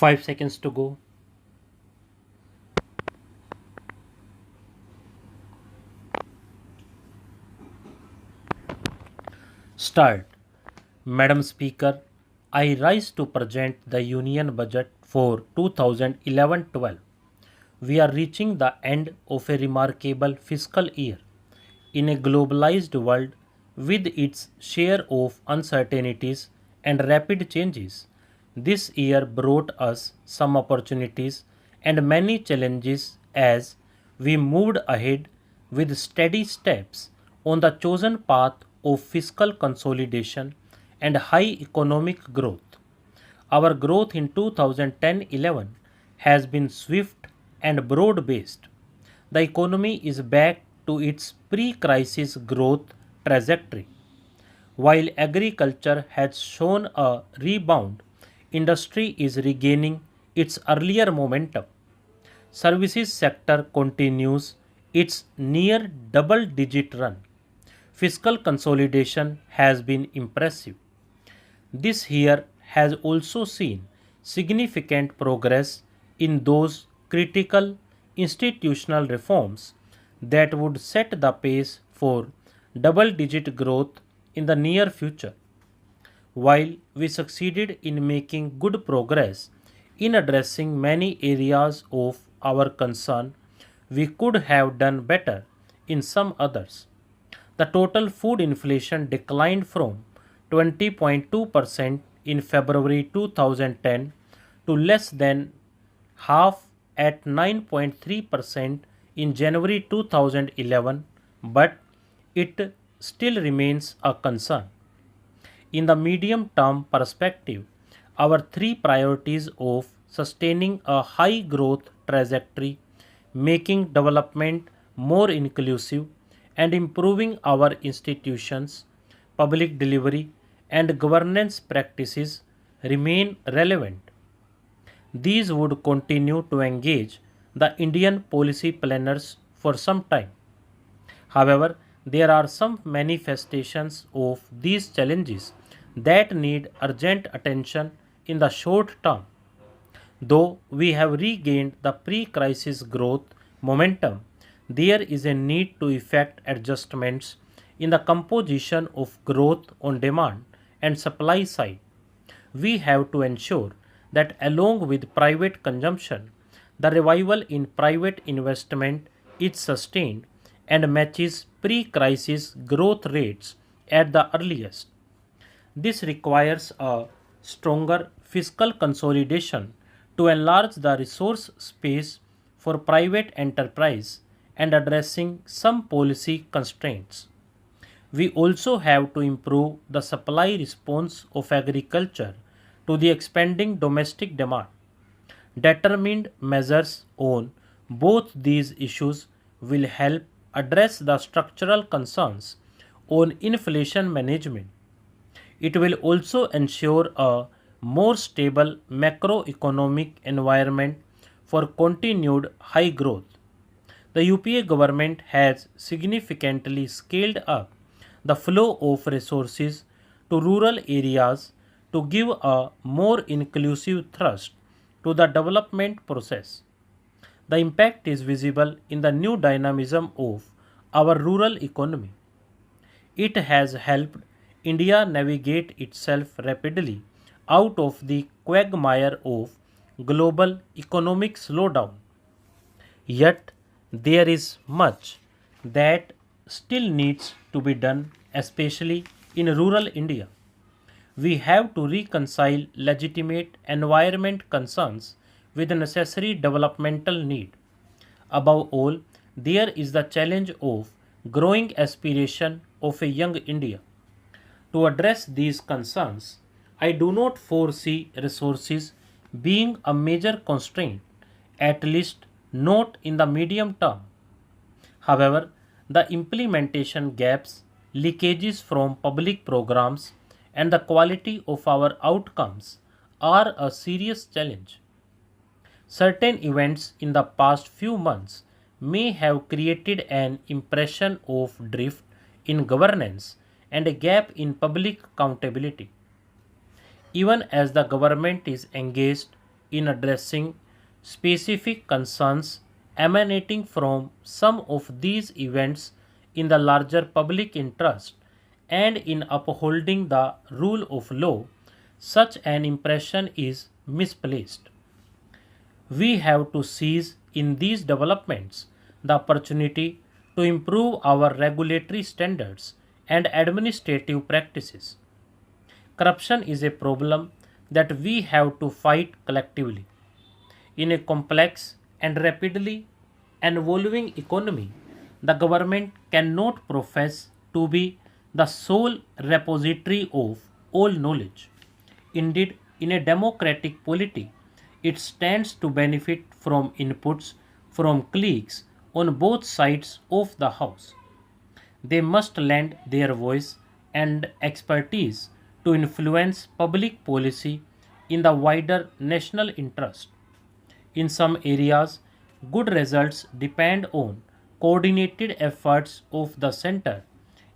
5 seconds to go. Start. Madam Speaker, I rise to present the Union Budget for 2011-12. We are reaching the end of a remarkable fiscal year. In a globalized world with its share of uncertainties and rapid changes, this year brought us some opportunities and many challenges as we moved ahead with steady steps on the chosen path of fiscal consolidation and high economic growth. Our growth in 2010-11 has been swift and broad based. The economy is back to its pre crisis growth trajectory. While agriculture has shown a rebound, industry is regaining its earlier momentum. Services sector continues its near double digit run. Fiscal consolidation has been impressive. This year has also seen significant progress in those critical institutional reforms that would set the pace for double digit growth in the near future. While we succeeded in making good progress in addressing many areas of our concern, we could have done better in some others. The total food inflation declined from 20.2% in February 2010 to less than half at 9.3% in January 2011, but it still remains a concern. In the medium term perspective, our three priorities of sustaining a high growth trajectory, making development more inclusive, and improving our institutions, public delivery, and governance practices remain relevant. These would continue to engage the Indian policy planners for some time. However, there are some manifestations of these challenges that need urgent attention in the short term. Though we have regained the pre crisis growth momentum, there is a need to effect adjustments in the composition of growth on demand and supply side. We have to ensure that along with private consumption, the revival in private investment is sustained and matches pre crisis growth rates at the earliest. This requires a stronger fiscal consolidation to enlarge the resource space for private enterprise and addressing some policy constraints. We also have to improve the supply response of agriculture to the expanding domestic demand. Determined measures on both these issues will help address the structural concerns on inflation management. It will also ensure a more stable macroeconomic environment for continued high growth. The UPA government has significantly scaled up the flow of resources to rural areas to give a more inclusive thrust to the development process. The impact is visible in the new dynamism of our rural economy. It has helped India navigate itself rapidly out of the quagmire of global economic slowdown. Yet, there is much that still needs to be done, especially in rural India. We have to reconcile legitimate environment concerns with the necessary developmental need. Above all, there is the challenge of growing aspiration of a young India. To address these concerns, I do not foresee resources being a major constraint, at least not in the medium term. However, the implementation gaps, leakages from public programs, and the quality of our outcomes are a serious challenge. Certain events in the past few months may have created an impression of drift in governance and a gap in public accountability. Even as the government is engaged in addressing specific concerns emanating from some of these events in the larger public interest and in upholding the rule of law, such an impression is misplaced. We have to seize in these developments the opportunity to improve our regulatory standards and administrative practices. Corruption is a problem that we have to fight collectively. In a complex and rapidly evolving economy, the government cannot profess to be the sole repository of all knowledge. Indeed, in a democratic polity, it stands to benefit from inputs from cliques on both sides of the house. They must lend their voice and expertise to influence public policy in the wider national interest. In some areas, good results depend on coordinated efforts of the center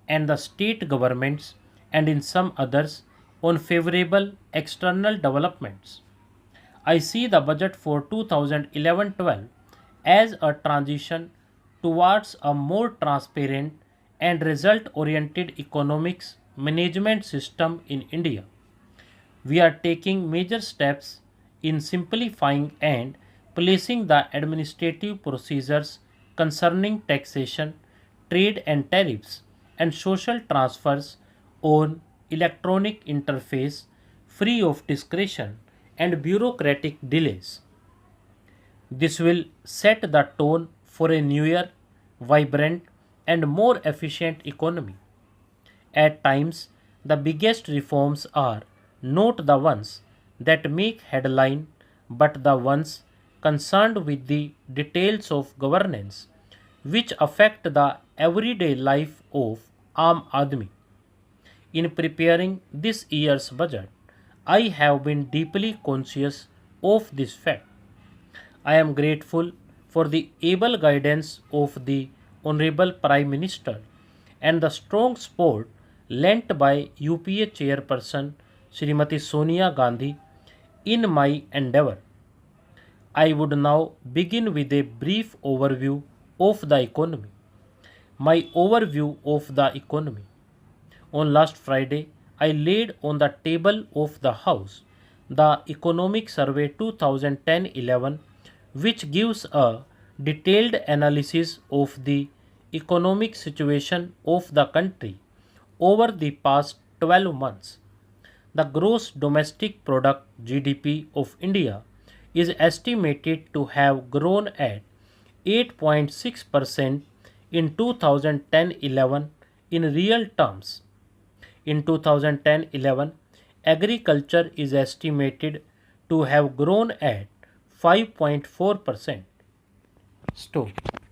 and the state governments, and in some others, on favorable external developments. I see the budget for 2011-12 as a transition towards a more transparent and result oriented economics management system in India. We are taking major steps in simplifying and placing the administrative procedures concerning taxation, trade and tariffs, and social transfers on electronic interface free of discretion and bureaucratic delays. This will set the tone for a newer, vibrant, and more efficient economy. At times, the biggest reforms are not the ones that make headline but the ones concerned with the details of governance which affect the everyday life of Aam Admi. In preparing this year's budget, I have been deeply conscious of this fact. I am grateful for the able guidance of the Honorable Prime Minister and the strong support lent by UPA Chairperson Srimati Sonia Gandhi in my endeavour. I would now begin with a brief overview of the economy. My overview of the economy. On last Friday, I laid on the table of the House the Economic Survey 2010-11, which gives a detailed analysis of the economic situation of the country over the past 12 months. The gross domestic product GDP of India is estimated to have grown at 8.6% in 2010-11 in real terms. In 2010-11, agriculture is estimated to have grown at 5.4%. Stop.